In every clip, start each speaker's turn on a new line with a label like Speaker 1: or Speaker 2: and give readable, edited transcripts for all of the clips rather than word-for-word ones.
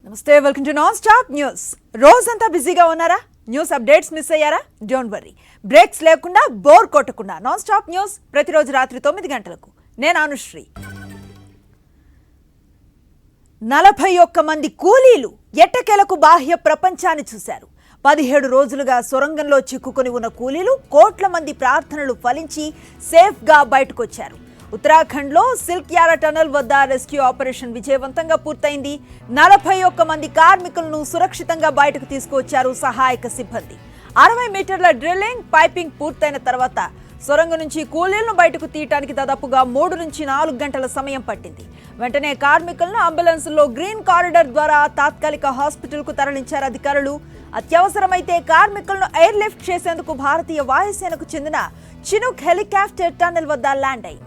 Speaker 1: నమస్తే, welcome to non stop news. రోజంతా బిజీగా ఉన్నారా? న్యూస్ అప్డేట్స్ మిస్ అయ్యారా? డోంట్ వరీ, బ్రేక్స్ లేకుండా బోర్ కొట్టకుండా నాన్ స్టాప్ న్యూస్ ప్రతిరోజు రాత్రి 9 గంటలకు. నేను అనుశ్రీ. 41 మంది కూలీలు ఎట్టకేలకు బాహ్య ప్రపంచాన్ని చూశారు. 17 రోజులుగా సొరంగంలో చిక్కుకొని ఉన్న కూలీలు కోట్ల మంది ప్రార్థనలు ఫలించి సేఫ్గా బయటకొచ్చారు. ఉత్తరాఖండ్లో సిల్క్ యారా టనల్ వద్ద రెస్క్యూ ఆపరేషన్ విజయవంతంగా పూర్తయింది. 41 మంది కార్మికులను సురక్షితంగా బయటకు తీసుకువచ్చారు సహాయక సిబ్బంది. 60 మీటర్ల డ్రిల్లింగ్, పైపింగ్ పూర్తయిన తర్వాత సొరంగం నుంచి కూలీలను బయటకు తీయడానికి దాదాపుగా 3 నుంచి 4 గంటల సమయం పట్టింది. వెంటనే కార్మికులను అంబులెన్స్లో గ్రీన్ కారిడార్ ద్వారా తాత్కాలిక హాస్పిటల్కు తరలించారు అధికారులు. అత్యవసరమైతే కార్మికులను ఎయిర్ లిఫ్ట్ చేసేందుకు భారతీయ వాయుసేనకు చెందిన చినుక్ హెలికాప్టర్ టన్నెల్ వద్ద ల్యాండ్ అయింది.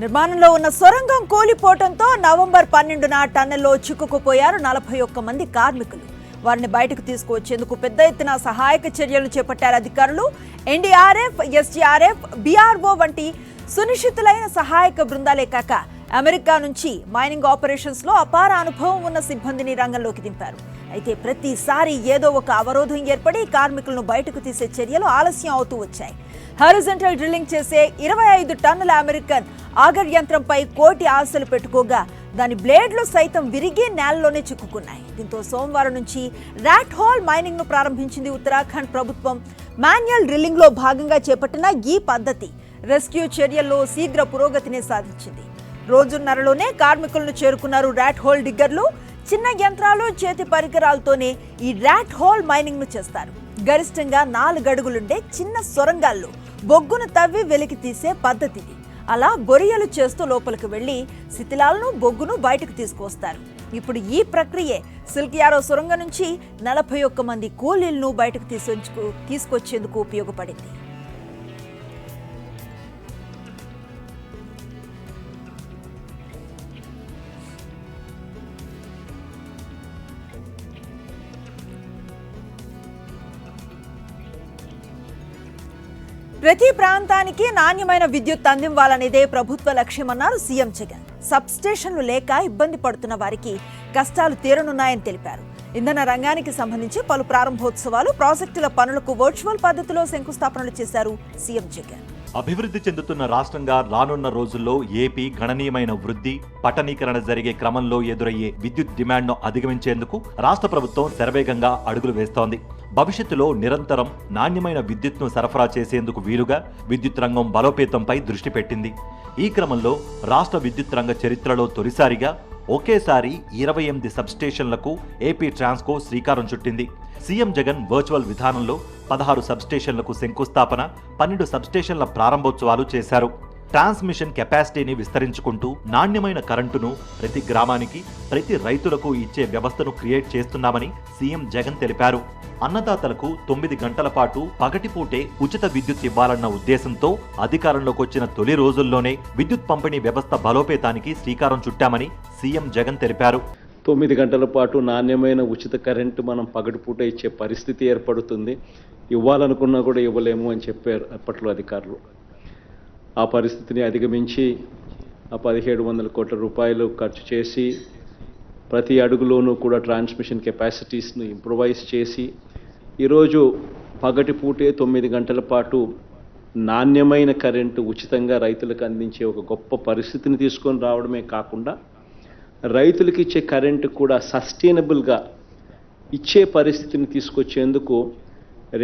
Speaker 1: నిర్మాణంలో ఉన్న సొరంగం కూలిపోవడంతో నవంబర్ 12న టన్నెల్లో చిక్కుకుపోయారు 41 మంది కార్మికులు. వారిని బయటకు తీసుకువచ్చేందుకు పెద్ద ఎత్తున సహాయక చర్యలు చేపట్టారు అధికారులు. ఎన్డీఆర్ఎఫ్, ఎస్డీఆర్ఎఫ్, బీఆర్ఓ వంటి సునిశ్చితులైన సహాయక బృందాలే కాక అమెరికా నుంచి మైనింగ్ ఆపరేషన్స్ లో అపార అనుభవం ఉన్న సిబ్బందిని రంగంలోకి దింపారు. అయితే ప్రతిసారి ఏదో ఒక అవరోధం ఏర్పడి కార్మికులను బయటకు తీసే చర్యలు ఆలస్యం అవుతూ వచ్చాయి. హారిజంటల్ డ్రిల్లింగ్ చేసే 25 టన్నుల అమెరికన్ ఆగర్ యంత్రంపై కోటి ఆశలు పెట్టుకోగా దాని బ్లేడ్లు సైతం విరిగి నేలలోనే చిక్కుకున్నాయి. దీంతో సోమవారం నుంచి ర్యాట్ హోల్ మైనింగ్ ను ప్రారంభించింది ఉత్తరాఖండ్ ప్రభుత్వం. మాన్యువల్ డ్రిల్లింగ్ లో భాగంగా చేపట్టిన ఈ పద్ధతి రెస్క్యూ చర్యల్లో శీఘ్ర పురోగతిని సాధించింది. రోజున్నరలోనే కార్మికులను చేరుకున్నారు ర్యాట్ హోల్ డిగ్గర్లు. చిన్న యంత్రాలు, చేతి పరికరాలతోనే ఈ ర్యాట్ హోల్ మైనింగ్ ను చేస్తారు. గరిష్టంగా 4 అడుగులుండే చిన్న సొరంగాల్లో బొగ్గును తవ్వి వెలికి తీసే పద్ధతిది. అలా బొరియలు చేస్తూ లోపలికి వెళ్లి శిథిలాలను, బొగ్గును బయటకు తీసుకువస్తారు. ఇప్పుడు ఈ ప్రక్రియే సిల్క్ యారో సొరంగం నుంచి 41 మంది కూలీలను బయటకు తీసుకొచ్చేందుకు ఉపయోగపడింది. ప్రతి ప్రాంతానికి నాణ్యమైన విద్యుత్ అందివ్వాలనేదే ప్రభుత్వ లక్ష్యమన్నారు సీఎం జగన్. సబ్ స్టేషన్లు లేక ఇబ్బంది పడుతున్న వారికి కష్టాలు తీరనున్నాయని తెలిపారు. ఇంధన రంగానికి సంబంధించి పలు ప్రారంభోత్సవాలు, ప్రాజెక్టుల పనులకు వర్చువల్ పద్ధతిలో శంకుస్థాపనలు చేశారు సీఎం జగన్.
Speaker 2: అభివృద్ధి చెందుతున్న రాష్ట్రంగా రానున్న రోజుల్లో ఏపీ గణనీయమైన వృద్ధి, పట్టణీకరణ జరిగే క్రమంలో ఎదురయ్యే విద్యుత్ డిమాండ్ను అధిగమించేందుకు రాష్ట్ర ప్రభుత్వం శరవేగంగా అడుగులు వేస్తోంది. భవిష్యత్తులో నిరంతరం నాణ్యమైన విద్యుత్ను సరఫరా చేసేందుకు వీలుగా విద్యుత్ రంగం బలోపేతంపై దృష్టి పెట్టింది. ఈ క్రమంలో రాష్ట్ర విద్యుత్ రంగ చరిత్రలో తొలిసారిగా ఒకేసారి 28 సబ్స్టేషన్లకు ఏపీ ట్రాన్స్కో శ్రీకారం చుట్టింది. సీఎం జగన్ వర్చువల్ విధానంలో 16 సబ్స్టేషన్లకు శంకుస్థాపన, 12 సబ్స్టేషన్ల ప్రారంభోత్సవాలు చేశారు. ట్రాన్స్మిషన్ కెపాసిటీని విస్తరించుకుంటూ నాణ్యమైన కరెంటును ప్రతి గ్రామానికి, ప్రతి రైతులకు ఇచ్చే వ్యవస్థను క్రియేట్ చేస్తున్నామని సీఎం జగన్ తెలిపారు. అన్నదాతలకు 9 గంటల పాటు పగటిపూటే ఉచిత విద్యుత్ ఇవ్వాలన్న ఉద్దేశంతో అధికారంలోకి వచ్చిన తొలి రోజుల్లోనే విద్యుత్ పంపిణీ వ్యవస్థ బలోపేతానికి శ్రీకారం చుట్టామని సీఎం జగన్ తెలిపారు.
Speaker 3: 9 గంటల పాటు నాణ్యమైన ఉచిత కరెంటు మనం పగటిపూట ఇచ్చే పరిస్థితి ఏర్పడుతుంది. ఇవ్వాలనుకున్నా కూడా ఇవ్వలేము అని చెప్పారు అప్పట్లో అధికారులు. ఆ పరిస్థితిని అధిగమించి ఆ 1700 కోట్ల రూపాయలు ఖర్చు చేసి ప్రతి అడుగులోనూ కూడా ట్రాన్స్మిషన్ కెపాసిటీస్ను ఇంప్రూవైజ్ చేసి ఈరోజు పగటిపూటే 9 గంటల పాటు నాణ్యమైన కరెంటు ఉచితంగా రైతులకు అందించే ఒక గొప్ప పరిస్థితిని తీసుకొని రావడమే కాకుండా రైతులకు ఇచ్చే కరెంటు కూడా సస్టైనబుల్గా ఇచ్చే పరిస్థితిని తీసుకొచ్చేందుకు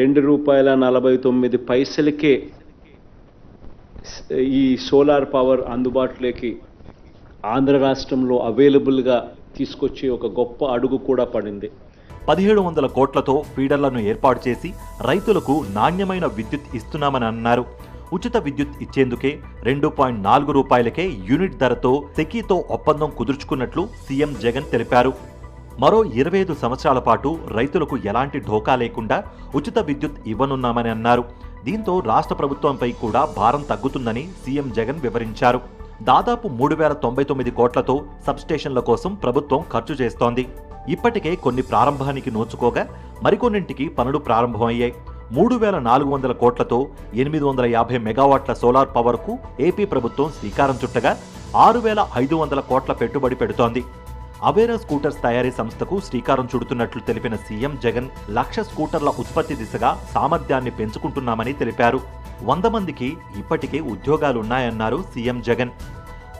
Speaker 3: ₹2.49 ఈ సోలార్ పవర్ అందుబాటులోకి ఆంధ్ర రాష్ట్రంలో అవైలబుల్గా తీసుకొచ్చే ఒక గొప్ప అడుగు కూడా పడింది.
Speaker 2: 1700 కోట్లతో ఫీడర్లను ఏర్పాటు చేసి రైతులకు నాణ్యమైన విద్యుత్ ఇస్తున్నామని అన్నారు. ఉచిత విద్యుత్ ఇచ్చేందుకే ₹2.4 యూనిట్ ధరతో సెకీతో ఒప్పందం కుదుర్చుకున్నట్లు సీఎం జగన్ తెలిపారు. మరో 25 సంవత్సరాల పాటు రైతులకు ఎలాంటి ఢోకా లేకుండా ఉచిత విద్యుత్ ఇవ్వనున్నామని అన్నారు. దీంతో రాష్ట్ర ప్రభుత్వంపై కూడా భారం తగ్గుతుందని సీఎం జగన్ వివరించారు. దాదాపు 3099 కోట్లతో సబ్స్టేషన్ల కోసం ప్రభుత్వం ఖర్చు చేస్తోంది. ఇప్పటికే కొన్ని ప్రారంభానికి నోచుకోగా మరికొన్నింటికి పనులు ప్రారంభమయ్యాయి. 3,400 కోట్లతో 850 మెగావాట్ల సోలార్ పవర్కు ఏపీ ప్రభుత్వం శ్రీకారం చుట్టగా 6,500 కోట్ల పెట్టుబడి పెడుతోంది. అవేరా స్కూటర్స్ తయారీ సంస్థకు శ్రీకారం చుడుతున్నట్లు తెలిపిన సీఎం జగన్ 1,00,000 స్కూటర్ల ఉత్పత్తి దిశగా సామర్థ్యాన్ని పెంచుకుంటున్నామని తెలిపారు. 100 మందికి ఇప్పటికే ఉద్యోగాలున్నాయన్నారు సీఎం జగన్.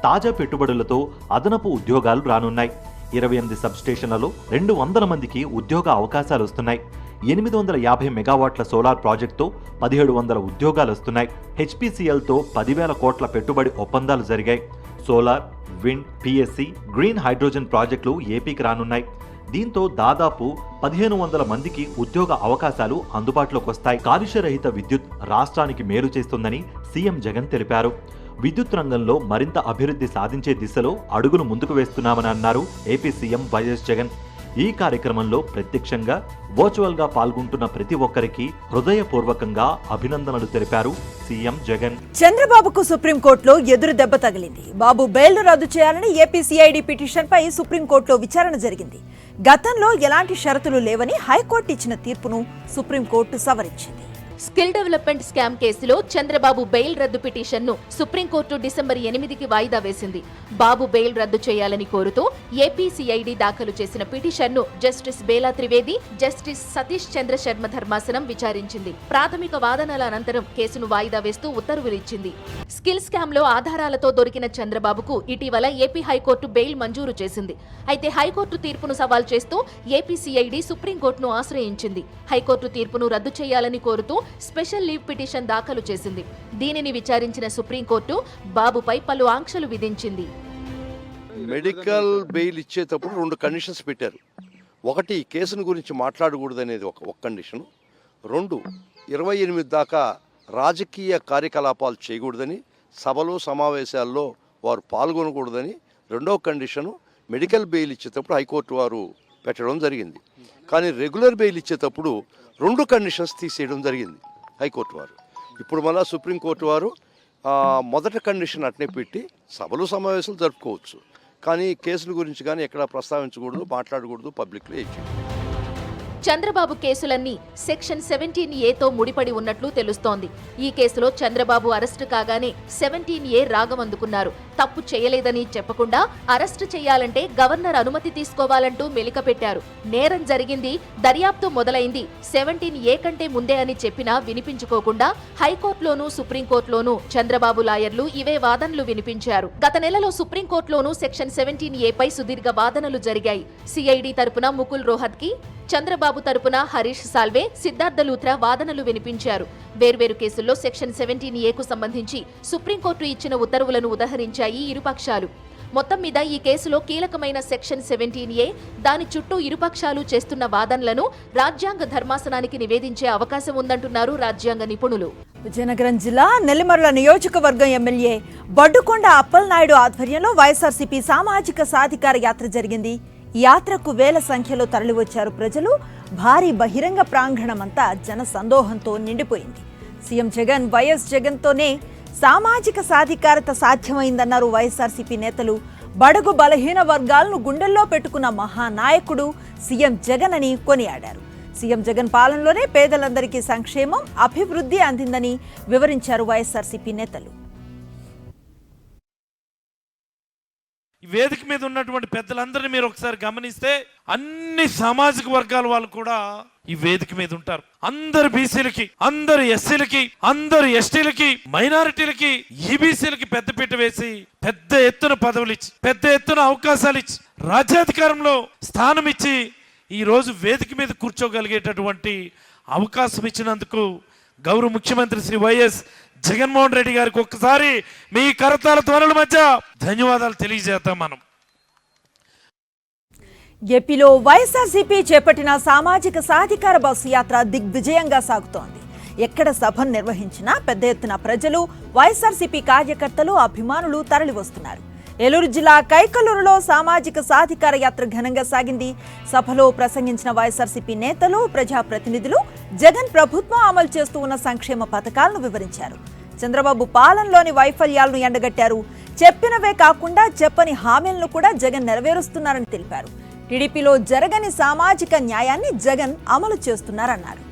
Speaker 2: తాజా పెట్టుబడులతో అదనపు ఉద్యోగాలు రానున్నాయి. 28 సబ్స్టేషన్లలో 200 మందికి ఉద్యోగ అవకాశాలు వస్తున్నాయి. 850 మెగావాట్ల సోలార్ ప్రాజెక్టుతో 1,700 ఉద్యోగాలు వస్తున్నాయి. హెచ్పీసీఎల్తో 10,000 కోట్ల పెట్టుబడి ఒప్పందాలు జరిగాయి. Solar, wind, PSC, green hydrogen ప్రాజెక్టులు ఏపీకి రానున్నాయి. దీంతో దాదాపు 1,500 మందికి ఉద్యోగ అవకాశాలు అందుబాటులోకి వస్తాయి. కాలుష్యరహిత విద్యుత్ రాష్ట్రానికి మేలు చేస్తుందని సీఎం జగన్ తెలిపారు. విద్యుత్ రంగంలో మరింత అభివృద్ధి సాధించే దిశలో అడుగులు ముందుకు వేస్తున్నామని అన్నారు ఏపీ సీఎం వైఎస్ జగన్. ఈ కార్యక్రమంలో ప్రత్యక్షంగా, వర్చువల్గా పాల్గొంటున్న ప్రతి ఒక్కరికి హృదయపూర్వకంగా అభినందనలు తెలిపారు సీఎం జగన్.
Speaker 1: చంద్రబాబుకు సుప్రీంకోర్టులో ఎదురు దెబ్బ తగిలింది. బాబు బెయిల్ రద్దు చేయాలని ఏపీ సిఐడి పిటిషన్పై సుప్రీంకోర్టులో విచారణ జరిగింది. గతంలో ఎలాంటి షరతులు లేవని హైకోర్టు ఇచ్చిన తీర్పును సుప్రీంకోర్టు సవరించింది.
Speaker 4: స్కిల్ డెవలప్మెంట్ స్కామ్ కేసులో చంద్రబాబు బెయిల్ రద్దు పిటిషన్ను సుప్రీంకోర్టు డిసెంబర్ 8కి వాయిదా వేసింది. బాబు బెయిల్ రద్దు చేయాలని కోరుతూ ఏపీ సిఐడి దాఖలు చేసిన పిటిషన్ను జస్టిస్ బేలా త్రివేది, జస్టిస్ సతీష్ చంద్ర శర్మ ధర్మాసనం విచారించింది. ప్రాథమిక వాదనల అనంతరం కేసును వాయిదా వేస్తూ ఉత్తర్వులిచ్చింది. స్కిల్ స్కామ్ లో ఆధారాలతో దొరికిన చంద్రబాబుకు ఇటీవల ఏపీ హైకోర్టు బెయిల్ మంజూరు చేసింది. అయితే హైకోర్టు తీర్పును సవాల్ చేస్తూ ఏపీ సిఐడి సుప్రీంకోర్టును ఆశ్రయించింది. హైకోర్టు తీర్పును రద్దు చేయాలని కోరుతూ స్పెషల్ లీవ్ పిటిషన్ దాఖలు చేసింది. దీనిని విచారించిన సుప్రీంకోర్టు బాబుపై పలు ఆంక్షలు విధించింది.
Speaker 5: మెడికల్ బెయిల్ ఇచ్చేటప్పుడు 2 కండిషన్స్ పెట్టారు. ఒకటి, కేసును గురించి మాట్లాడకూడదు అనేది ఒక కండిషన్. 2, 28 దాకా రాజకీయ కార్యకలాపాలు చేయకూడదని, సభలు సమావేశాల్లో వారు పాల్గొనకూడదని 2వ కండిషను మెడికల్ బెయిల్ ఇచ్చేటప్పుడు హైకోర్టు వారు పెట్టడం జరిగింది. కానీ రెగ్యులర్ బెయిల్ ఇచ్చేటప్పుడు 2 కండిషన్స్ తీసేయడం జరిగింది హైకోర్టు వారు. ఇప్పుడు మళ్ళా సుప్రీంకోర్టు వారు మొదటి కండిషన్ అట్నే పెట్టి సభలు సమావేశాలు జరుపుకోవచ్చు, కానీ కేసుల గురించి కానీ ఎక్కడ ప్రస్తావించకూడదు, మాట్లాడకూడదు, పబ్లిక్లో ఇచ్చింది.
Speaker 4: చంద్రబాబు కేసులన్నీ సెక్షన్ 17A ముడిపడి ఉన్నట్లు తెలుస్తోంది. ఈ కేసులో చంద్రబాబు అరెస్టు కాగానే 17A రాగం అందుకున్నారు. తప్పు చేయలేదని చెప్పకుండా అరెస్టు చేయాలంటే గవర్నర్ అనుమతి తీసుకోవాలంటూ మెలికపెట్టారు. నేరం జరిగింది, దర్యాప్తు మొదలైంది 17A కంటే ముందే అని చెప్పినా వినిపించుకోకుండా హైకోర్టులోనూ సుప్రీంకోర్టులోనూ చంద్రబాబు లాయర్లు ఇవే వాదనలు వినిపించారు. గత నెలలో సుప్రీంకోర్టులోనూ సెక్షన్ 17A పై సుదీర్ఘ వాదనలు జరిగాయి. సిఐడి తరపున ముకుల్ రోహత్కి, చంద్రబాబు తరపున హరీష్ సాల్వే, సిద్ధార్థ లూథ్రా వాదనలు వినిపించారు. వేర్వేరు కేసుల్లో సెక్షన్ 17A కు సంబంధించి సుప్రీంకోర్టు ఇచ్చిన ఉత్తర్వులను ఉదహరించాయి ఇరుపక్షాలు. మొత్తం మీద ఈ కేసులో కీలకమైన సెక్షన్ 17A, దాని చుట్టూ ఇరుపక్షాలు చేస్తున్న వాదనలను రాజ్యాంగ ధర్మాసనానికి నివేదించే అవకాశం ఉందంటున్నారు రాజ్యాంగ నిపుణులు.
Speaker 1: విజయనగరం జిల్లా నెల్లిమర్ల నియోజకవర్గం ఎమ్మెల్యే బొడ్డుకొండ అప్పలనాయుడు ఆధ్వర్యంలో వైఎస్ఆర్సీపీ సామాజిక సాధికార యాత్ర జరిగింది. ఈ యాత్రకు వేల సంఖ్యలో తరలివచ్చారు ప్రజలు. భారీ బహిరంగ ప్రాంగణమంతా జన సందోహంతో నిండిపోయింది. సీఎం జగన్, వైఎస్ జగన్తోనే సామాజిక సాధికారత సాధ్యమైందన్నారు వైఎస్ఆర్సీపీ నేతలు. బడుగు బలహీన వర్గాలను గుండెల్లో పెట్టుకున్న మహానాయకుడు సీఎం జగన్ అని కొనియాడారు. సీఎం జగన్ పాలనలోనే పేదలందరికీ సంక్షేమం, అభివృద్ధి అందిందని వివరించారు వైఎస్ఆర్సీపీ నేతలు.
Speaker 6: వేదిక మీద ఉన్నటువంటి పెద్దలందరినీ మీరు ఒకసారి గమనిస్తే అన్ని సామాజిక వర్గాల వాళ్ళు కూడా ఈ వేదిక మీద ఉంటారు. అందరు బీసీలకి, అందరు ఎస్సీలకి, అందరు ఎస్టీలకి, మైనారిటీలకి, ఈబీసీలకి పెద్దపీట వేసి పెద్ద ఎత్తున పదవులు ఇచ్చి, పెద్ద ఎత్తున అవకాశాలు ఇచ్చి, రాజ్యాధికారంలో స్థానం ఇచ్చి ఈ రోజు వేదిక మీద కూర్చోగలిగేటటువంటి అవకాశం ఇచ్చినందుకు గౌరవ ముఖ్యమంత్రి శ్రీ వైఎస్ జగన్మోహన్ రెడ్డి గారికి ఒక్కసారి మీ కరతాళ ధ్వనుల మధ్య ధన్యవాదాలు తెలియజేస్తాం. మనం
Speaker 1: ఏపీలో వైఎస్ఆర్సీపీ చేపట్టిన సామాజిక సాధికార బస్సు యాత్ర దిగ్విజయంగా సాగుతోంది. ఎక్కడ సభను నిర్వహించినా పెద్ద ఎత్తున ప్రజలు, వైఎస్ఆర్సీపీ కార్యకర్తలు, అభిమానులు తరలివస్తున్నారు. ఏలూరు జిల్లా కైకలూరులో సామాజిక సాధికార యాత్ర ఘనంగా సాగింది. సభలో ప్రసంగించిన వైఎస్ఆర్సీపీ నేతలు, ప్రజాప్రతినిధులు జగన్ ప్రభుత్వం అమలు చేస్తూ ఉన్న సంక్షేమ పథకాలను వివరించారు. చంద్రబాబు పాలనలోని వైఫల్యాలను ఎండగట్టారు. చెప్పినవే కాకుండా చెప్పని హామీలను కూడా జగన్ నెరవేరుస్తున్నారని తెలిపారు. టీడీపీలో జరగని సామాజిక న్యాయాన్ని జగన్ అమలు చేస్తున్నారన్నారు.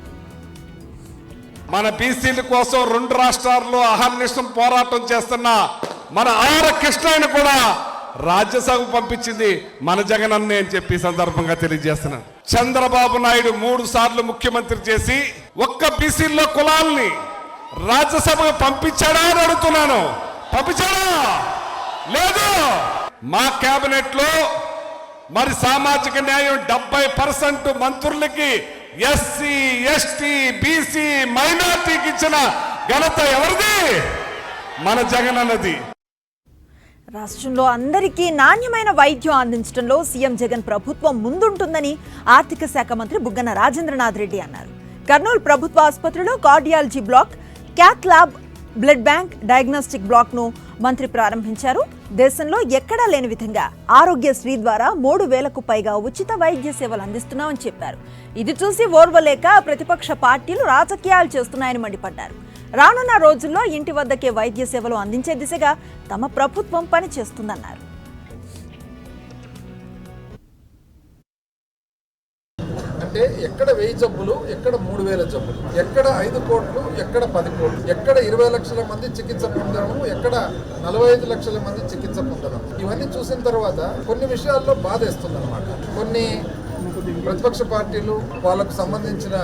Speaker 7: మన బీసీల కోసం 2 రాష్ట్రాల్లో అహర్నిశం పోరాటం చేస్తున్న మన ఆర్ కృష్ణయ్యను కూడా రాజ్యసభకు పంపించింది మన జగనన్నే అని చెప్పి సందర్భంగా తెలియజేస్తున్నాను. చంద్రబాబు నాయుడు 3 సార్లు ముఖ్యమంత్రి చేసి ఒక్క బీసీల్లో కులాల్ని రాజ్యసభకు పంపించాడా అని అడుగుతున్నాను. పంపించాడా? లేదు. మా కేబినెట్ లో మరి సామాజిక న్యాయం 70% మంత్రులకి ఎస్సీ ఎస్టీ బీసీ మైనార్టీకి ఇచ్చిన ఘనత ఎవరిది? మన జగనన్నది.
Speaker 1: రాష్ట్రంలో అందరికీ నాణ్యమైన వైద్యం అందించడంలో సీఎం జగన్ ప్రభుత్వం ముందుంటుందని ఆర్థిక శాఖ మంత్రి బుగ్గన రాజేంద్రనాథ్ రెడ్డి అన్నారు. కర్నూలు ప్రభుత్వ ఆసుపత్రిలో cardiology block, cath lab, blood bank, diagnostic block ను మంత్రి ప్రారంభించారు. దేశంలో ఎక్కడా లేని విధంగా ఆరోగ్యశ్రీ ద్వారా 3,000కు పైగా ఉచిత వైద్య సేవలు అందిస్తున్నామని చెప్పారు. ఇది చూసి ఓర్వలేక ప్రతిపక్ష పార్టీలు రాజకీయాలు చేస్తున్నాయని మండిపడ్డారు. రానున్న రోజుల్లో ఇంటి వద్దకే వైద్య సేవలు అందించే దిశగా తమ ప్రభుత్వం పనిచేస్తుందన్నారు.
Speaker 8: అంటే ఎక్కడ 1000 జబ్బులు, ఎక్కడ 3000 జబ్బులు, ఎక్కడ 5 కోట్లు, ఎక్కడ 10 కోట్లు, ఎక్కడ 20 లక్షల మంది చికిత్స పొందడము, ఎక్కడ 45 లక్షల మంది చికిత్స పొందడం, ఇవన్నీ చూసిన తర్వాత కొన్ని విషయాల్లో బాధేస్తుంది అనమాట. కొన్ని ప్రతిపక్ష పార్టీలు వాళ్ళకు సంబంధించిన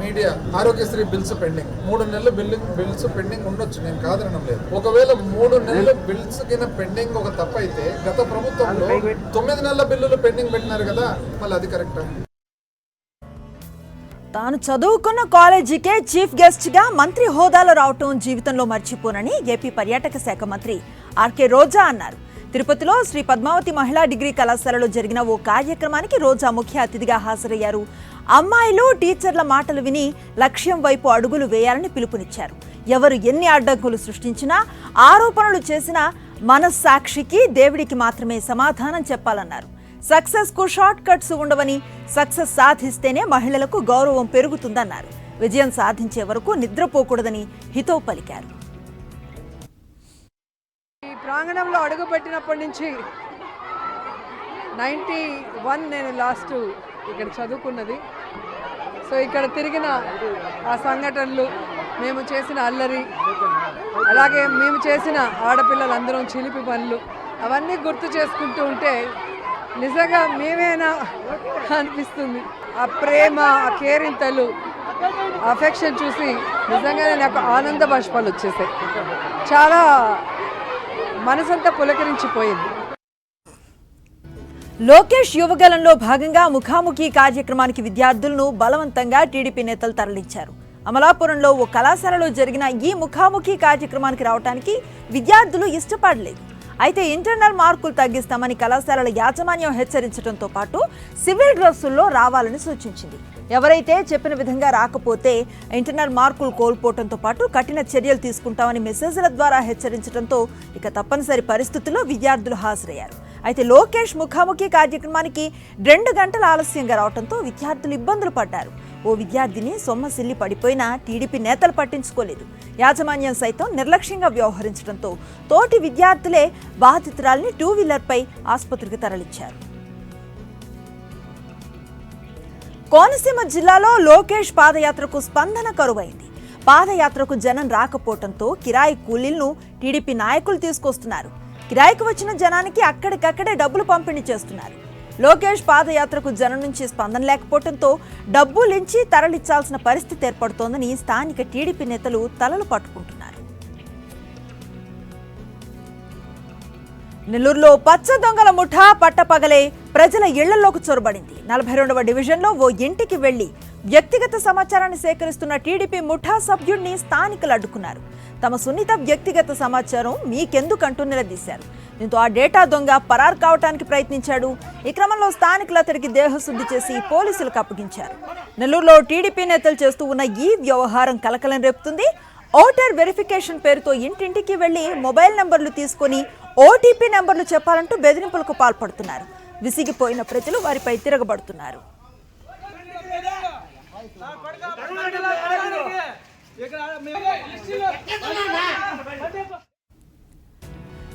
Speaker 8: మీడియా ఆరోగ్యశ్రీ బిల్స్ పెండింగ్, 3 నెలలు బిల్స్ పెండింగ్ ఉండొచ్చు, నేను కాదనడం లేదు. ఒకవేళ 3 నెలలు బిల్స్ కింద పెండింగ్ ఒక తప్పైతే గత ప్రభుత్వంలో 9 నెలల బిల్లులు పెండింగ్ పెట్టినారు కదా, మళ్ళీ అది కరెక్టా?
Speaker 1: తాను చదువుకున్న కాలేజీకే చీఫ్ గెస్ట్ గా మంత్రి హోదాలో రావటం జీవితంలో మర్చిపోనని ఏపీ పర్యాటక శాఖ మంత్రి ఆర్కే రోజా అన్నారు. తిరుపతిలో శ్రీ పద్మావతి మహిళా డిగ్రీ కళాశాలలో జరిగిన ఓ కార్యక్రమానికి రోజా ముఖ్య అతిథిగా హాజరయ్యారు. అమ్మాయిలు టీచర్ల మాటలు విని లక్ష్యం వైపు అడుగులు వేయాలని పిలుపునిచ్చారు. ఎవరు ఎన్ని అడ్డంకులు సృష్టించినా, ఆరోపణలు చేసినా మనస్సాక్షికి, దేవుడికి మాత్రమే సమాధానం చెప్పాలన్నారు. సక్సెస్ కు షార్ట్ కట్స్ ఉండవని, సక్సెస్ సాధిస్తేనే మహిళలకు గౌరవం పెరుగుతుందన్నారు. విజయం సాధించే వరకు నిద్రపోకూడదని హితవు పలికారు.
Speaker 9: ఈ ప్రాంగణంలో అడుగుపెట్టినప్పటి నుంచి 91 నేను లాస్ట్ ఇక్కడ చదువుకున్నది. సో ఇక్కడ తిరిగిన ఆ సంఘటనలు, మేము చేసిన అల్లరి, అలాగే మేము చేసిన ఆడపిల్లలందరం చిలిపి పనులు, అవన్నీ గుర్తు చేసుకుంటూ ఉంటే నిజంగా మేమేనా అనిపిస్తుంది. ఆ ప్రేమ, ఆ కేరింతలు, అఫెక్షన్ చూసి నిజంగానే నాకు ఆనంద బాష్పాలు వచ్చేసాయి. చాలా మనసంతా పులకరించిపోయింది.
Speaker 1: లోకేష్ యువగలంలో భాగంగా ముఖాముఖి కార్యక్రమానికి విద్యార్థులను బలవంతంగా టీడీపీ నేతలు తరలించారు. అమలాపురంలో ఓ కళాశాలలో జరిగిన ఈ ముఖాముఖి కార్యక్రమానికి రావడానికి విద్యార్థులు ఇష్టపడలేదు. అయితే ఇంటర్నల్ మార్కులు తగ్గిస్తామని కళాశాలల యాజమాన్యం హెచ్చరించడంతో పాటు సివిల్ డ్రెస్సుల్లో రావాలని సూచించింది. ఎవరైతే చెప్పిన విధంగా రాకపోతే ఇంటర్నల్ మార్కులు కోల్పోవడంతో పాటు కఠిన చర్యలు తీసుకుంటామని మెసేజ్ల ద్వారా హెచ్చరించడంతో ఇక తప్పనిసరి పరిస్థితుల్లో విద్యార్థులు హాజరయ్యారు. అయితే లోకేష్ ముఖాముఖి కార్యక్రమానికి 2 గంటల ఆలస్యంగా రావడంతో విద్యార్థులు ఇబ్బందులు పడ్డారు. ఓ విద్యార్థిని సొమ్మసిల్లి పడిపోయినా టీడీపీ నేతలు పట్టించుకోలేదు. యాజమాన్యం సైతం నిర్లక్ష్యంగా వ్యవహరించడంతో తోటి విద్యార్థులే బాధితురాల్ని 2 వీలర్పై ఆసుపత్రికి తరలించారు. కోనసీమ జిల్లాలో లోకేష్ పాదయాత్రకు స్పందన కరువైంది. పాదయాత్రకు జనం రాకపోవడంతో కిరాయి కూలీలను టీడీపీ నాయకులు తీసుకొస్తున్నారు. కిరాయికి వచ్చిన జనానికి అక్కడికక్కడే డబ్బులు పంపిణీ చేస్తున్నారు. లోకేష్ పాదయాత్రకు జనం నుంచి స్పందన లేకపోవడంతో డబ్బులించి తరలించాల్సిన పరిస్థితి ఏర్పడుతోందని స్థానిక టీడీపీ నేతలు తలలు పట్టుకుంటున్నారు. నెల్లూరులో పచ్చ దొంగల ముఠా పట్టపగలే ప్రజల ఇళ్లలోకి చొరబడింది. 42వ డివిజన్లో ఓ ఇంటికి వెళ్లి వ్యక్తిగత సమాచారాన్ని సేకరిస్తున్న టీడీపీ ముఠా సభ్యుడిని స్థానికులు అడ్డుకున్నారు. తమ సున్నిత వ్యక్తిగత సమాచారం మీకెందుకంటూ నిలదీశారు. దీంతో ఆ డేటా దొంగ పరారు కావడానికి ప్రయత్నించాడు. ఈ క్రమంలో స్థానికులు అతడికి దేహశుద్ధి చేసి పోలీసులకు అప్పగించారు. నెల్లూరులో టీడీపీ నేతలు చేస్తూ ఉన్న ఈ వ్యవహారం కలకలం రేపుతుంది. ఓటర్ వెరిఫికేషన్ పేరుతో ఇంటింటికి వెళ్లి మొబైల్ నంబర్లు తీసుకొని ఓటీపీ నంబర్లు చెప్పాలంటూ బెదిరింపులకు పాల్పడుతున్నారు. విసిగిపోయిన ప్రజలు వారిపై తిరగబడుతున్నారు.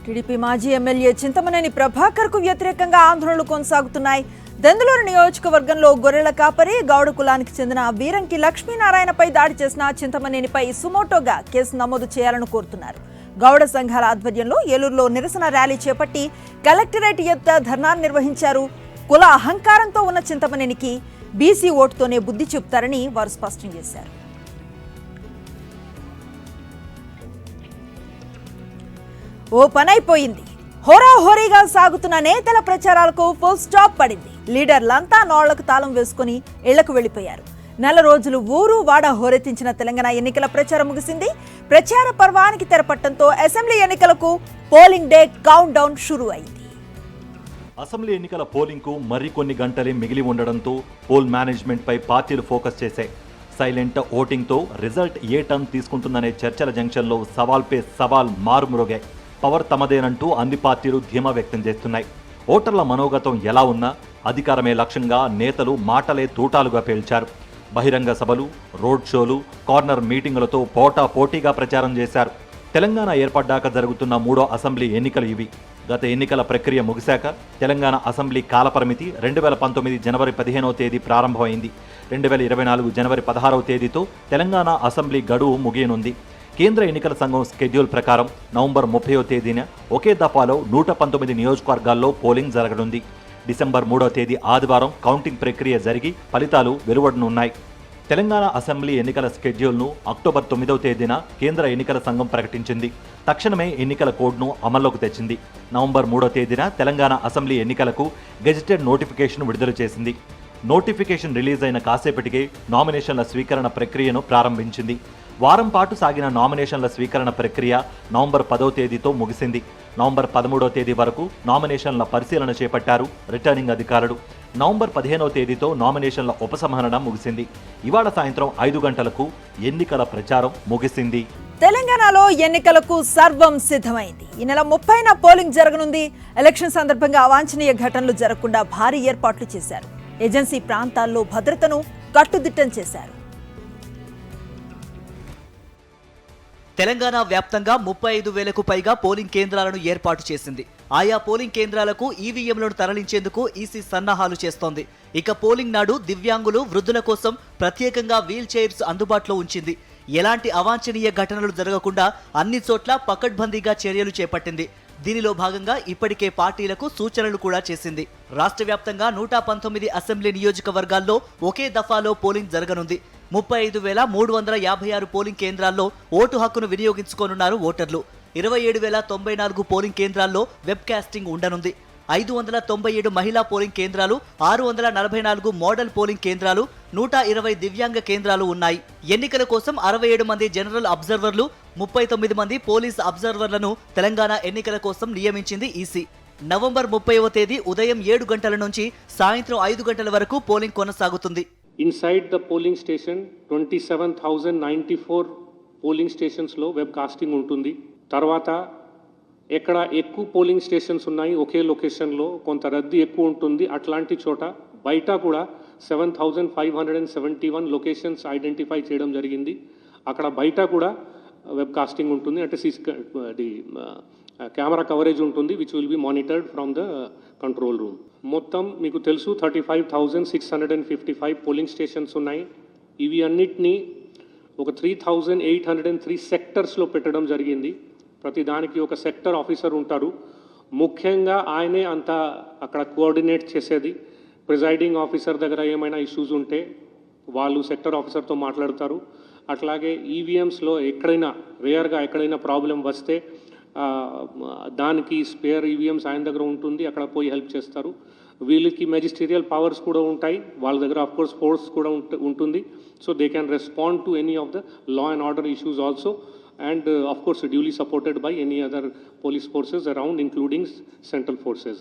Speaker 1: టీడీపీ మాజీ ఎమ్మెల్యే చింతమనేని ప్రభాకర్ కు వ్యతిరేకంగా ఆందోళనలు కొనసాగుతున్నాయి. దెందులూరు నియోజకవర్గంలో గొర్రెల కాపరి గౌడ కులానికి చెందిన వీరంకి లక్ష్మీనారాయణపై దాడి చేసిన చింతమనేనిపై సుమోటోగా కేసు నమోదు చేయాలని కోరుతున్నారు. గౌడ సంఘాల ఆధ్వర్యంలో ఏలూరులో నిరసన ర్యాలీ చేపట్టి కలెక్టరేట్ ఎదుట ధర్నా నిర్వహించారు. కుల అహంకారంతో ఉన్న చింతమనేనికి బీసీ ఓటుతోనే బుద్ధి చెబుతారని వారు స్పష్టం చేశారు. ఓ పనైపోయింది. హోరాహోరీగా సాగుతున్న నేతల ప్రచారాలకు ఫుల్ స్టాప్ పడింది. లీడర్లంతా నోళ్లకు తాళం వేసుకుని ఇళ్లకు వెళ్లిపోయారు. నెల రోజులు ఊరు వాడ హోరెత్తించిన తెలంగాణ ఎన్నికల ప్రచారం ముగిసింది. ప్రచార పర్వానికి తెరపట్టడంతో అసెంబ్లీ ఎన్నికలకు పోలింగ్ డే కౌంట్ డౌన్ షురూ అయింది.
Speaker 2: అసెంబ్లీ ఎన్నికల పోలింగ్కు మరికొన్ని గంటలే మిగిలి ఉండడంతో పోల్ మేనేజ్మెంట్ పై పార్టీలు ఫోకస్ చేశాయి. సైలెంట్ ఓటింగ్తో రిజల్ట్ ఏ టర్న్ తీసుకుంటుందనే చర్చల జంక్షన్లో సవాల్ పే సవాల్ మారుమ్రోగాయి. పవర్ తమదేనంటూ అన్ని పార్టీలు ధీమా వ్యక్తం చేస్తున్నాయి. ఓటర్ల మనోగతం ఎలా ఉన్నా అధికారమే లక్ష్యంగా నేతలు మాటలే తూటాలుగా పేల్చారు. బహిరంగ సభలు, రోడ్ షోలు, కార్నర్ మీటింగులతో పోటాపోటీగా ప్రచారం చేశారు. తెలంగాణ ఏర్పడ్డాక జరుగుతున్న 3వ అసెంబ్లీ ఎన్నికలు ఇవి. గత ఎన్నికల ప్రక్రియ ముగిశాక తెలంగాణ అసెంబ్లీ కాలపరిమితి 2019 జనవరి 15వ తేదీ ప్రారంభమైంది. 2024 జనవరి 16వ తేదీతో తెలంగాణ అసెంబ్లీ గడువు ముగియనుంది. కేంద్ర ఎన్నికల సంఘం స్కెడ్యూల్ ప్రకారం నవంబర్ 30వ తేదీన ఒకే దఫాలో 119 నియోజకవర్గాల్లో పోలింగ్ జరగనుంది. డిసెంబర్ 3వ తేదీ ఆదివారం కౌంటింగ్ ప్రక్రియ జరిగి ఫలితాలు వెలువడనున్నాయి. తెలంగాణ అసెంబ్లీ ఎన్నికల స్కెడ్యూల్ను అక్టోబర్ 9వ తేదీన కేంద్ర ఎన్నికల సంఘం ప్రకటించింది. తక్షణమే ఎన్నికల కోడ్ను అమల్లోకి తెచ్చింది. నవంబర్ 3వ తేదీన తెలంగాణ అసెంబ్లీ ఎన్నికలకు గెజిటెడ్ నోటిఫికేషన్ విడుదల చేసింది. నోటిఫికేషన్ రిలీజ్ అయిన కాసేపటికే నామినేషన్ల స్వీకరణ ప్రక్రియను ప్రారంభించింది. వారం పాటు సాగిన నామినేషన్ల స్వీకరణ ప్రక్రియ నవంబర్ 10వ తేదీతో ముగిసింది. నవంబర్ 13వ తేదీ వరకు నామినేషన్ల పరిశీలన చేపట్టారు రిటర్నింగ్ అధికారులు. నవంబర్ 15వ తేదీతో నామినేషన్ల ఉపసంహరణ ముగిసింది. ఇవాళ సాయంత్రం 5 గంటలకు ఎన్నికల ప్రచారం ముగిసింది.
Speaker 1: తెలంగాణలో ఎన్నికలకు సర్వం సిద్ధమైంది. ఈ నెల 30న పోలింగ్ జరగనుంది. ఎలక్షన్ సందర్భంగా అవాంఛనీయ ఘటనలు జరగకుండా భారీ ఏర్పాట్లు చేశారు. ఏజెన్సీ ప్రాంతాల్లో భద్రతను కట్టుదిట్టం చేశారు.
Speaker 10: తెలంగాణ వ్యాప్తంగా 35,000కు పైగా పోలింగ్ కేంద్రాలను ఏర్పాటు చేసింది. ఆయా పోలింగ్ కేంద్రాలకు ఈవీఎంలను తరలించేందుకు ఈసీ సన్నాహాలు చేస్తోంది. ఇక పోలింగ్ నాడు దివ్యాంగులు, వృద్ధుల కోసం ప్రత్యేకంగా వీల్ చైర్స్ అందుబాటులో ఉంచింది. ఎలాంటి అవాంఛనీయ ఘటనలు జరగకుండా అన్ని చోట్ల పకడ్బందీగా చర్యలు చేపట్టింది. దీనిలో భాగంగా ఇప్పటికే పార్టీలకు సూచనలు కూడా చేసింది. రాష్ట్ర వ్యాప్తంగా 119 అసెంబ్లీ నియోజకవర్గాల్లో ఒకే దఫాలో పోలింగ్ జరగనుంది. 35,356 పోలింగ్ కేంద్రాల్లో ఓటు హక్కును వినియోగించుకోనున్నారు ఓటర్లు. 27,094 పోలింగ్ కేంద్రాల్లో వెబ్ కాస్టింగ్ ఉండనుంది. 597 మహిళా పోలింగ్ కేంద్రాలు, 644 మోడల్ పోలింగ్ కేంద్రాలు, 120 దివ్యాంగ కేంద్రాలు ఉన్నాయి. ఎన్నికల కోసం 67 మంది జనరల్ అబ్జర్వర్లు, 39 మంది పోలీస్ అబ్జర్వర్లను తెలంగాణ ఎన్నికల కోసం నియమించింది ఈసీ. నవంబర్ 30వ తేదీ ఉదయం 7 గంటల నుంచి సాయంత్రం 5 గంటల వరకు పోలింగ్ కొనసాగుతుంది.
Speaker 11: Inside the polling station 27,094 polling స్టేషన్స్లో వెబ్ కాస్టింగ్ ఉంటుంది. తర్వాత ఎక్కడ ఎక్కువ పోలింగ్ స్టేషన్స్ ఉన్నాయి ఒకే లొకేషన్లో కొంత రద్దీ ఎక్కువ ఉంటుంది అట్లాంటి చోట బయట కూడా 7,571 లొకేషన్స్ ఐడెంటిఫై చేయడం జరిగింది. అక్కడ బయట కూడా వెబ్ కాస్టింగ్ ఉంటుంది. అంటే కెమెరా కవరేజ్ ఉంటుంది which will be monitored from the control room. మొత్తం మీకు తెలుసు 35,655 పోలింగ్ స్టేషన్స్ ఉన్నాయి. ఇవి అన్నిటినీ ఒక 3,803 సెక్టర్స్లో పెట్టడం జరిగింది. ప్రతి దానికి ఒక సెక్టర్ ఆఫీసర్ ఉంటారు. ముఖ్యంగా ఆయనే అంతా అక్కడ కోఆర్డినేట్ చేసేది. ప్రిజైడింగ్ ఆఫీసర్ దగ్గర ఏమైనా ఇష్యూస్ ఉంటే వాళ్ళు సెక్టర్ ఆఫీసర్తో మాట్లాడతారు. అట్లాగే ఈవీఎంస్లో ఎక్కడైనా రేర్గా ఎక్కడైనా ప్రాబ్లం వస్తే దానికి స్పేర్ ఈవీఎంస్ ఆయన దగ్గర ఉంటుంది, అక్కడ పోయి హెల్ప్ చేస్తారు. వీళ్ళకి మెజిస్టీరియల్ పవర్స్ కూడా ఉంటాయి, వాళ్ళ దగ్గర ఆఫ్కోర్స్ ఫోర్స్ కూడా ఉంటుంది. So they can respond to any of the law and order issues also and of course duly supported by any other police forces around including central forces.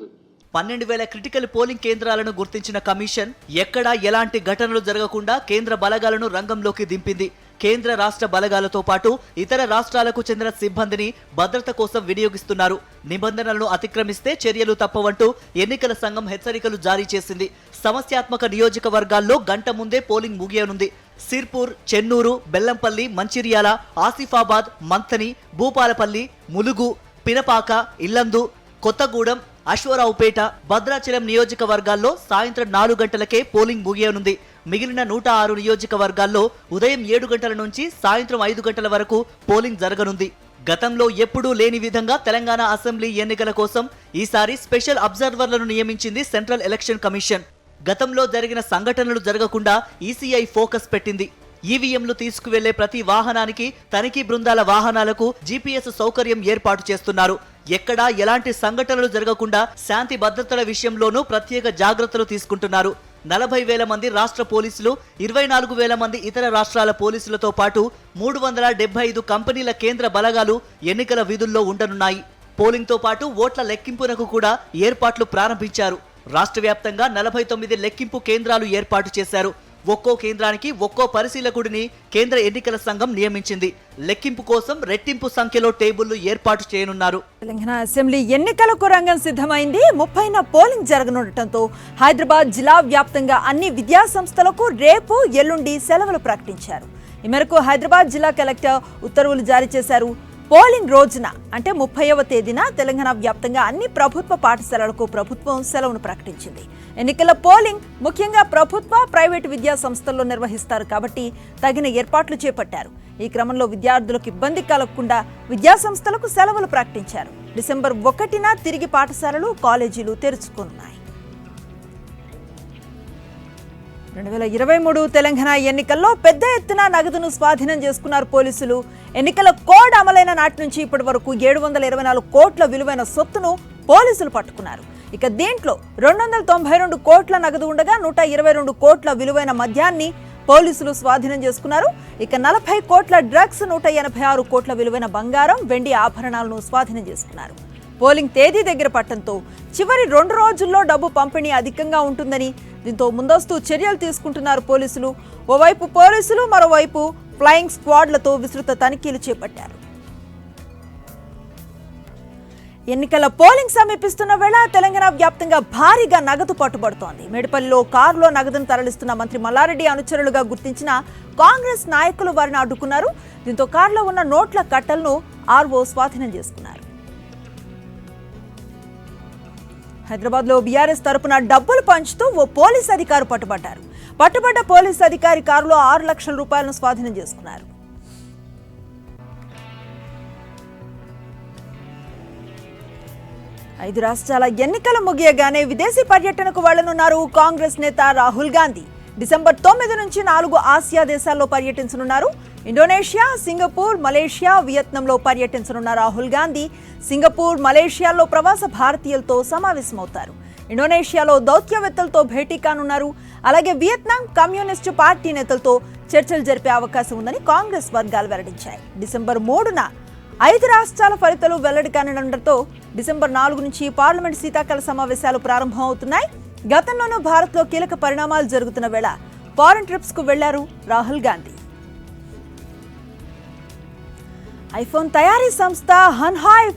Speaker 10: 12,000 critical polling కేంద్రాలను గుర్తించిన commission ఎక్కడా ఎలాంటి ఘటనలు జరగకుండా కేంద్ర బలగాలను రంగంలోకి దింపింది. కేంద్ర రాష్ట్ర బలగాలతో పాటు ఇతర రాష్ట్రాలకు చెందిన సిబ్బందిని భద్రత కోసం వినియోగిస్తున్నారు. నిబంధనలను అతిక్రమిస్తే చర్యలు తప్పవంటూ ఎన్నికల సంఘం హెచ్చరికలు జారీ చేసింది. సమస్యాత్మక నియోజకవర్గాల్లో గంట ముందే పోలింగ్ ముగియనుంది. సిర్పూర్, చెన్నూరు, బెల్లంపల్లి, మంచిర్యాల, ఆసిఫాబాద్, మంథని, భూపాలపల్లి, ములుగు, పినపాక, ఇల్లందు, కొత్తగూడెం, అశ్వరావుపేట, భద్రాచలం నియోజకవర్గాల్లో సాయంత్రం 4 గంటలకే పోలింగ్ ముగియనుంది. మిగిలిన 106 నియోజకవర్గాల్లో ఉదయం 7 గంటల నుంచి సాయంత్రం 5 గంటల వరకు పోలింగ్ జరగనుంది. గతంలో ఎప్పుడూ లేని విధంగా తెలంగాణ అసెంబ్లీ ఎన్నికల కోసం ఈసారి స్పెషల్ అబ్జర్వర్లను నియమించింది సెంట్రల్ ఎలక్షన్ కమిషన్. గతంలో జరిగిన సంఘటనలు జరగకుండా ఈసీఐ ఫోకస్ పెట్టింది. ఈవీఎంలు తీసుకువెళ్లే ప్రతి వాహనానికి, తనిఖీ బృందాల వాహనాలకు జీపీఎస్ సౌకర్యం ఏర్పాటు చేస్తున్నారు. ఎక్కడా ఎలాంటి సంఘటనలు జరగకుండా శాంతి భద్రతల విషయంలోనూ ప్రత్యేక జాగ్రత్తలు తీసుకుంటున్నారు. 40,000 మంది రాష్ట్ర పోలీసులు, 24,000 మంది ఇతర రాష్ట్రాల పోలీసులతో పాటు 375 కంపెనీల కేంద్ర బలగాలు ఎన్నికల విధుల్లో ఉండనున్నాయి. పోలింగ్తో పాటు ఓట్ల లెక్కింపునకు కూడా ఏర్పాట్లు ప్రారంభించారు. రాష్ట్ర వ్యాప్తంగా 49 లెక్కింపు కేంద్రాలు ఏర్పాటు చేశారు. ఒక్కో కేంద్రానికి ఒక్కో పరిశీలకుడిని కేంద్ర ఎన్నికల సంఘం నియమించింది. లెక్కింపు కోసం రెట్టింపు సంఖ్యలో టేబుళ్లు ఏర్పాటు చేయనున్నారు.
Speaker 1: తెలంగాణ అసెంబ్లీ ఎన్నికలకు రంగం సిద్ధమైంది. 30న పోలింగ్ జరగనుండటంతో హైదరాబాద్ జిల్లా వ్యాప్తంగా అన్ని విద్యా సంస్థలకు రేపు, ఎల్లుండి సెలవులు ప్రకటించారు. ఈ మేరకు హైదరాబాద్ జిల్లా కలెక్టర్ ఉత్తర్వులు జారీ చేశారు. పోలింగ్ రోజున అంటే 30వ తేదీన తెలంగాణ వ్యాప్తంగా అన్ని ప్రభుత్వ పాఠశాలలకు ప్రభుత్వం సెలవును ప్రకటించింది. ఎన్నికల పోలింగ్ ముఖ్యంగా ప్రభుత్వ, ప్రైవేటు విద్యా సంస్థల్లో నిర్వహిస్తారు కాబట్టి తగిన ఏర్పాట్లు చేపట్టారు. ఈ క్రమంలో విద్యార్థులకు ఇబ్బంది కలగకుండా విద్యా సంస్థలకు సెలవులు ప్రకటించారు. డిసెంబర్ 1న తిరిగి పాఠశాలలు, కాలేజీలు తెరుచుకున్నాయి. 2023 తెలంగాణ ఎన్నికల్లో పెద్ద ఎత్తున నగదును స్వాధీనం చేసుకున్నారు పోలీసులు. ఎన్నికల కోడ్ అమలైన నాటి నుంచి ఇప్పటి వరకు 724 కోట్ల విలువైన సొత్తును పోలీసులు పట్టుకున్నారు. ఇక దీంట్లో 292 కోట్ల నగదు ఉండగా 122 కోట్ల విలువైన మద్యాన్ని పోలీసులు స్వాధీనం చేసుకున్నారు. ఇక 40 కోట్ల డ్రగ్స్, 186 కోట్ల విలువైన బంగారం, వెండి ఆభరణాలను స్వాధీనం చేసుకున్నారు. పోలింగ్ తేదీ దగ్గర పట్టడంతో చివరి 2 రోజుల్లో డబ్బు పంపిణీ అధికంగా ఉంటుందని దీంతో ముందస్తు చర్యలు తీసుకుంటున్నారు పోలీసులు. ఓవైపు పోలీసులు, మరోవైపు ఫ్లయింగ్ స్క్వాడ్లతో విస్తృత తనిఖీలు చేపట్టారు. ఎన్నికల పోలింగ్ సమీపిస్తున్న వేళ తెలంగాణ వ్యాప్తంగా భారీగా నగదు పట్టుబడుతోంది. మేడిపల్లిలో కారులో నగదును తరలిస్తున్న మంత్రి మల్లారెడ్డి అనుచరులుగా గుర్తించిన కాంగ్రెస్ నాయకులు వారిని అడ్డుకున్నారు. దీంతో కారులో ఉన్న నోట్ల కట్టలను ఆర్ఓ స్వాధీనం చేసుకున్నారు. హైదరాబాద్ లో బీఆర్ఎస్ తరపున డబ్బులు పంచుతూ ఓ పోలీస్ అధికారి పట్టుబడ్డారు. పట్టుబడ్డ పోలీస్ అధికారి కారులో 6 లక్షల రూపాయలను స్వాధీనం చేసుకున్నారు. ఐదు రాష్ట్రాల ఎన్నికలు ముగియగానే విదేశీ పర్యటనకు వెళ్లనున్నారు కాంగ్రెస్ నేత రాహుల్ గాంధీ. డిసెంబర్ 9 నుంచి 4 ఆసియా దేశాల్లో పర్యటించనున్నారు. ఇండోనేషియా, సింగపూర్, మలేషియా, వియత్నాంలో పర్యటించనున్న రాహుల్ గాంధీ సింగపూర్, మలేషియాలో ప్రవాస భారతీయులతో సమావేశమవుతారు. ఇండోనేషియాలో దౌత్యవేత్తలతో భేటీ కానున్నారు. అలాగే వియత్నాం కమ్యూనిస్టు పార్టీ నేతలతో చర్చలు జరిపే అవకాశం ఉందని కాంగ్రెస్ వర్గాలు వెల్లడించాయి. డిసెంబర్ 3న 5 రాష్ట్రాల ఫలితాలు వెల్లడి కానుండటంతో డిసెంబర్ 4 నుంచి పార్లమెంట్ శీతాకాల సమావేశాలు ప్రారంభమవుతున్నాయి. గతంలోనూ భారత్లో కీలక పరిణామాలు జరుగుతున్న వేళ ఫారెన్ ట్రిప్స్ కు వెళ్లారు రాహుల్ గాంధీ. ఐఫోన్ తయారీ సంస్థ హన్హాయ్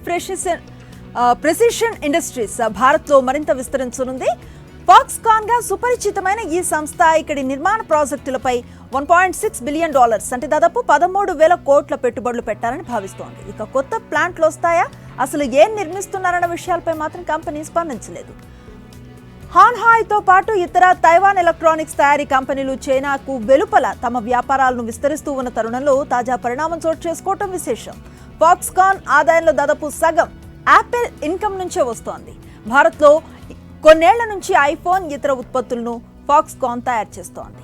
Speaker 1: ప్రెసిషన్ ఇండస్ట్రీస్ భారత్లో మరింత విస్తరించనుంది. ఫాక్స్కాన్ గా సుపరిచితమైన ఈ సంస్థ ఇక్కడి నిర్మాణ ప్రాజెక్టులపై $1.6 బిలియన్ అంటే దాదాపు 13,000 కోట్ల పెట్టుబడులు పెట్టాలని భావిస్తోంది. ఇక కొత్త ప్లాంట్లు వస్తాయా, అసలు ఏం నిర్మిస్తున్నారన్న విషయాలపై మాత్రం కంపెనీ స్పందించలేదు. హాన్హాయ్తో పాటు ఇతర తైవాన్ ఎలక్ట్రానిక్స్ తయారీ కంపెనీలు చైనాకు వెలుపల తమ వ్యాపారాలను విస్తరిస్తూ ఉన్న తరుణంలో తాజా పరిణామం చోటు చేసుకోవటం విశేషం. ఫాక్స్కాన్ ఆదాయంలో దాదాపు సగం యాపిల్ ఇన్కమ్ నుంచే వస్తోంది. భారత్లో కొన్నేళ్ల నుంచి ఐఫోన్, ఇతర ఉత్పత్తులను ఫాక్స్కాన్ తయారు చేస్తోంది.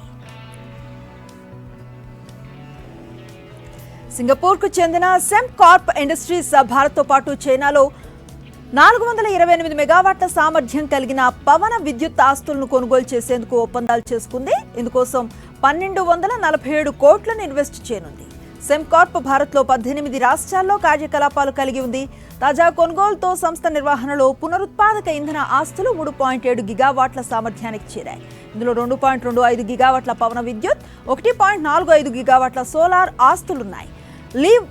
Speaker 1: సింగపూర్కు చెందిన సెమ్కార్ప్ ఇండస్ట్రీస్ భారత్తో పాటు చైనాలో 428 మెగావాట్ల సామర్థ్యం కలిగిన పవన విద్యుత్ ఆస్తులను కొనుగోలు చేసేందుకు ఒప్పందాలు చేసుకుంది. ఇందుకోసం 1,247 కోట్లను ఇన్వెస్ట్ చేయనుంది. సెమ్కార్ప్ భారత్లో 18 రాష్ట్రాల్లో కార్యకలాపాలు కలిగి ఉంది. తాజా కొనుగోలుతో సంస్థ నిర్వహణలో పునరుత్పాదక ఇంధన ఆస్తులు 3.7 గిగావాట్ల సామర్థ్యానికి చేరాయి. ఇందులో 2.25 గిగావాట్ల పవన విద్యుత్, 1.45 గిగావాట్ల సోలార్ ఆస్తులున్నాయి. లీవ్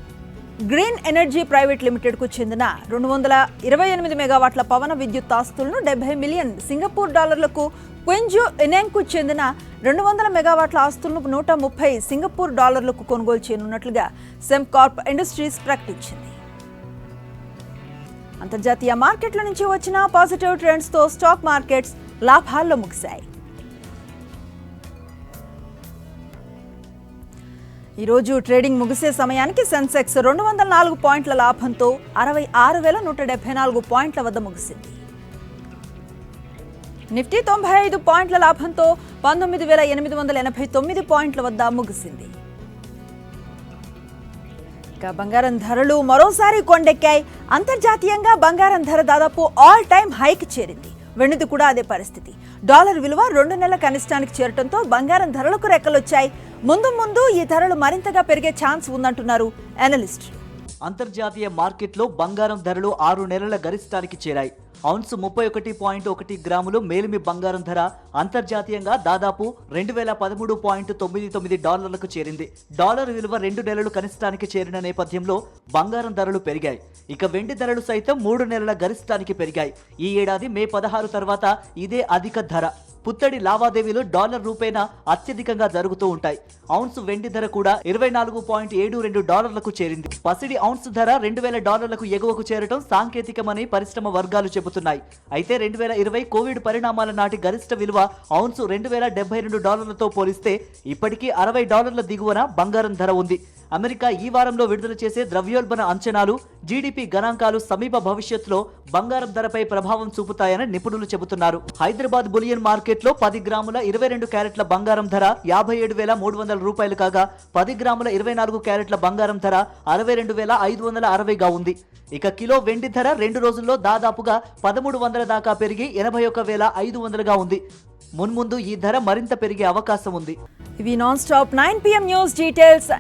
Speaker 1: గ్రీన్ ఎనర్జీ ప్రైవేట్ లిమిటెడ్కు చెందిన 228 మెగావాట్ల పవన విద్యుత్ ఆస్తులను 70 మిలియన్ సింగపూర్ డాలర్లకు, క్వింజు ఇనెంగ్కు చెందిన 200 మెగావాట్ల ఆస్తులను 130 సింగపూర్ డాలర్లకు కొనుగోలు చేయనున్నట్లుగా సెమ్కార్ప్ ఇండస్ట్రీస్ ప్రకటించింది. అంతర్జాతీయ మార్కెట్ల నుంచి వచ్చిన పాజిటివ్ ట్రెండ్స్తో స్టాక్ మార్కెట్స్ లాభాల్లో ముగిశాయి. ఈరోజు ట్రేడింగ్ ముగిసే సమయానికి సెన్సెక్స్ 204 పాయింట్ల లాభంతో 66,174 పాయింట్ల వద్ద ముగిసింది. నిఫ్టీ 95 పాయింట్ల లాభంతో 19,889 పాయింట్ల వద్ద ముగిసింది. ఇక బంగారం ధరలు మరోసారి కొండెక్కాయి. అంతర్జాతీయంగా బంగారం ధర దాదాపు ఆల్ టైమ్ హైకి చేరింది. వెండిది కూడా అదే పరిస్థితి. డాలర్ విలువ 2 నెలల కనిష్టానికి చేరడంతో బంగారం ధరలకు రెక్కలొచ్చాయి. ముందు ఈ ధరలు మరింతగా పెరిగే ఛాన్స్ ఉందంటున్నారు అనలిస్టులు.
Speaker 10: అంతర్జాతీయ మార్కెట్లో బంగారం ధరలు 6 నెలల గరిష్టానికి చేరాయి. ఔన్స్ 31.1 గ్రాములు మేలిమి బంగారం ధర అంతర్జాతీయంగా దాదాపు $2,013.99 చేరింది. డాలర్ విలువ 2 నెలలు కనిష్టానికి చేరిన నేపథ్యంలో బంగారం ధరలు పెరిగాయి. ఇక వెండి ధరలు సైతం 3 నెలల గరిష్టానికి పెరిగాయి. ఈ ఏడాది మే 16 తర్వాత ఇదే అధిక ధర. పుత్తడి లావాదేవీలు డాలర్ రూపేణా అత్యధికంగా జరుగుతూ ఉంటాయి. ఔన్స్ వెండి ధర కూడా $24.72 చేరింది. పసిడి ఔన్స్ ధర $2,000 ఎగువకు చేరటం సాంకేతికమని పరిశ్రమ వర్గాలు చెబుతున్నాయి. అయితే 2020 కోవిడ్ పరిణామాల నాటి గరిష్ట విలువ ఔన్స్ $2,072తో పోలిస్తే ఇప్పటికీ $60 దిగువన బంగారం ధర ఉంది. అమెరికా ఈ వారంలో విడుదల చేసే ద్రవ్యోల్బణ అంచనాలు, జీడీపీ గణాంకాలు సమీప భవిష్యత్తులో బంగారం ధరపై ప్రభావం చూపుతాయని నిపుణులు చెబుతున్నారు. హైదరాబాద్ బులియన్ మార్కెట్లో 10 గ్రాముల 22 క్యారెట్ల బంగారం ధర $57,300 కాగా 10 గ్రాముల 24 క్యారెట్ల బంగారం ధర $62,560గా ఉంది. ఇక కిలో వెండి ధర 2 రోజుల్లో దాదాపుగా 1,300 దాకా పెరిగి 81,500గా ఉంది. మున్ముందు ఈ ధర మరింత పెరిగే అవకాశం ఉంది.
Speaker 1: ఇవి non stop 9 PM news details.